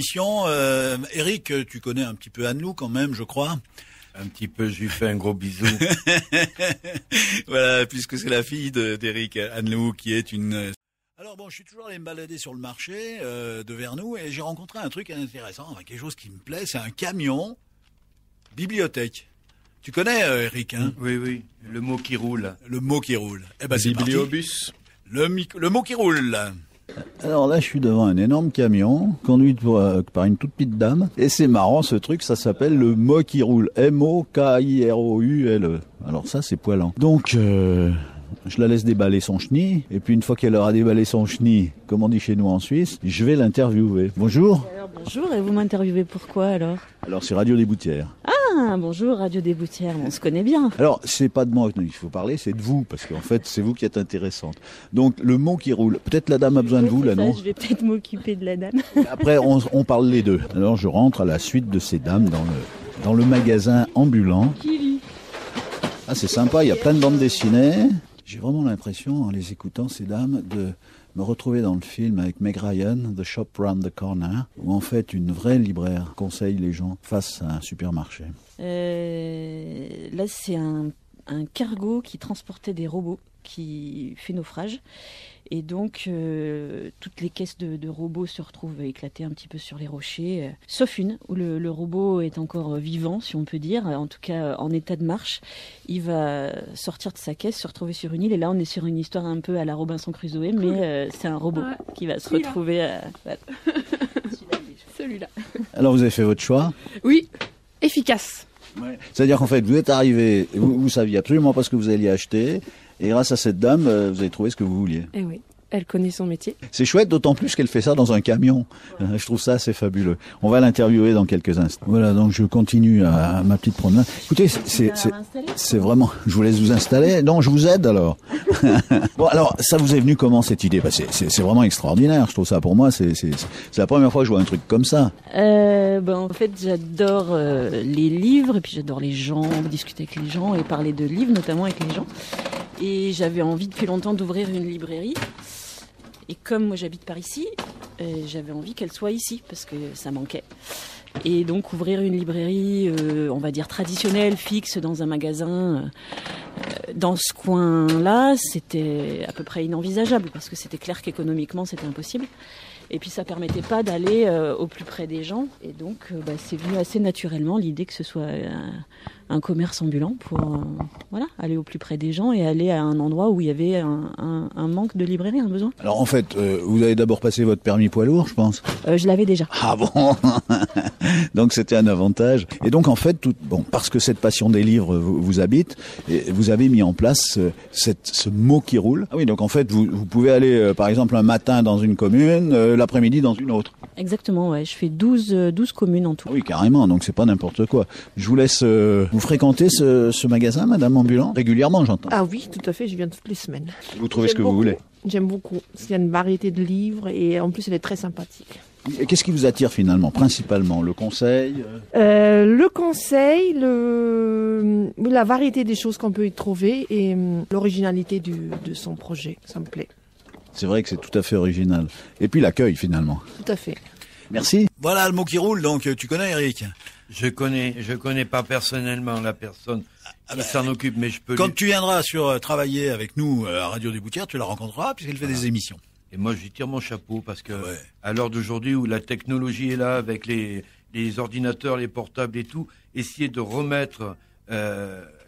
émission. Eric, tu connais un petit peu Anne-Lou quand même, je crois. Un petit peu, je lui fais un gros bisou. Voilà, puisque c'est la fille d'Eric, Anne-Lou, qui est une... Alors bon, je suis toujours allé me balader sur le marché de Vernoux et j'ai rencontré un truc intéressant, quelque chose qui me plaît, c'est un camion bibliothèque. Tu connais Eric, hein? Oui, le mot qui roule. Le mot qui roule. Eh ben c'est parti. Bibliobus. Le mot qui roule. Alors là, je suis devant un énorme camion, conduit par une toute petite dame. Et c'est marrant, ce truc, ça s'appelle le mot qui roule. M-O-K-I-R-O-U-L-E. Alors ça, c'est poilant. Donc, je la laisse déballer son chenil. Et puis, une fois qu'elle aura déballé son chenil, comme on dit chez nous en Suisse, je vais l'interviewer. Bonjour. Alors, bonjour, et vous m'interviewez pourquoi alors? Alors, c'est Radio des Boutières. Ah, bonjour, Radio des Boutières, on se connaît bien. Alors, c'est pas de moi qu'il faut parler, c'est de vous, parce qu'en fait, c'est vous qui êtes intéressante. Donc, le mot qui roule. Peut-être la dame a besoin de vous, là, non? Je vais peut-être m'occuper de la dame. Après, on parle les deux. Alors, je rentre à la suite de ces dames dans le magasin ambulant. Ah, c'est sympa, il y a plein de bandes dessinées. J'ai vraiment l'impression, en les écoutant, ces dames, de me retrouver dans le film avec Meg Ryan, The Shop Round the Corner, où en fait une vraie libraire conseille les gens face à un supermarché. Là, c'est un cargo qui transportait des robots qui fait naufrage. Et donc, toutes les caisses de robots se retrouvent éclatées un petit peu sur les rochers, sauf une, où le robot est encore vivant, si on peut dire, en tout cas en état de marche. Il va sortir de sa caisse, se retrouver sur une île, et là on est sur une histoire un peu à la Robinson Crusoe, mais c'est un robot qui va se retrouver... Voilà. Celui-là. Alors vous avez fait votre choix? Oui, efficace. Ouais. C'est-à-dire qu'en fait, vous êtes arrivé, vous saviez absolument pas ce que vous alliez acheter, et grâce à cette dame, vous avez trouvé ce que vous vouliez. Eh oui, elle connaît son métier. C'est chouette, d'autant plus qu'elle fait ça dans un camion. Je trouve ça assez fabuleux. On va l'interviewer dans quelques instants. Voilà, donc je continue à ma petite promenade. Écoutez, c'est vraiment... Je vous laisse vous installer. Non, je vous aide alors. Bon, alors, ça vous est venu comment cette idée? C'est vraiment extraordinaire, je trouve ça. Pour moi, c'est la première fois que je vois un truc comme ça. En fait, j'adore les livres, et puis j'adore les gens, discuter avec les gens et parler de livres, notamment avec les gens. Et j'avais envie depuis longtemps d'ouvrir une librairie. Et comme moi j'habite par ici, j'avais envie qu'elle soit ici, parce que ça manquait. Et donc ouvrir une librairie, on va dire traditionnelle, fixe, dans un magasin, dans ce coin-là, c'était à peu près inenvisageable, parce que c'était clair qu'économiquement c'était impossible. Et puis ça permettait pas d'aller au plus près des gens. Et donc c'est venu assez naturellement l'idée que ce soit un commerce ambulant pour aller au plus près des gens et aller à un endroit où il y avait un manque de librairie, un besoin. Alors en fait, vous avez d'abord passé votre permis poids lourd, je pense. Je l'avais déjà. Ah bon. Donc c'était un avantage. Et donc en fait, parce que cette passion des livres vous habite, vous avez mis en place ce mot qui roule. Ah oui, donc en fait, vous pouvez aller par exemple un matin dans une commune, l'après-midi dans une autre. Exactement, ouais. Je fais 12 communes en tout. Ah oui, carrément, donc c'est pas n'importe quoi. Je vous laisse... vous fréquentez ce magasin, Madame Ambulant? Régulièrement, j'entends. Ah oui, tout à fait, je viens toutes les semaines. Vous trouvez ce que vous voulez? J'aime beaucoup. Il y a une variété de livres et en plus elle est très sympathique. Et qu'est-ce qui vous attire finalement, principalement? Le conseil? Le conseil, la variété des choses qu'on peut y trouver et l'originalité de son projet, ça me plaît. C'est vrai que c'est tout à fait original. Et puis l'accueil finalement. Tout à fait. Merci. Voilà le mot qui roule, donc tu connais Eric? Je connais pas personnellement la personne qui s'en occupe, mais je peux... Quand tu viendras travailler avec nous à Radio des Boutières, tu la rencontreras puisqu'elle fait des émissions. Et moi, je lui tire mon chapeau parce que à l'heure d'aujourd'hui où la technologie est là avec les ordinateurs, les portables et tout, essayer de remettre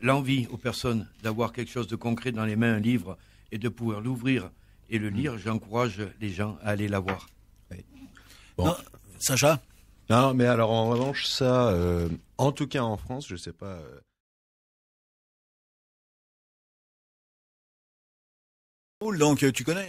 l'envie aux personnes d'avoir quelque chose de concret dans les mains, un livre, et de pouvoir l'ouvrir et le lire, j'encourage les gens à aller la voir. Oui. Bon. Non, Sacha? Non, mais alors en revanche, ça, en tout cas en France, je sais pas... Donc tu connais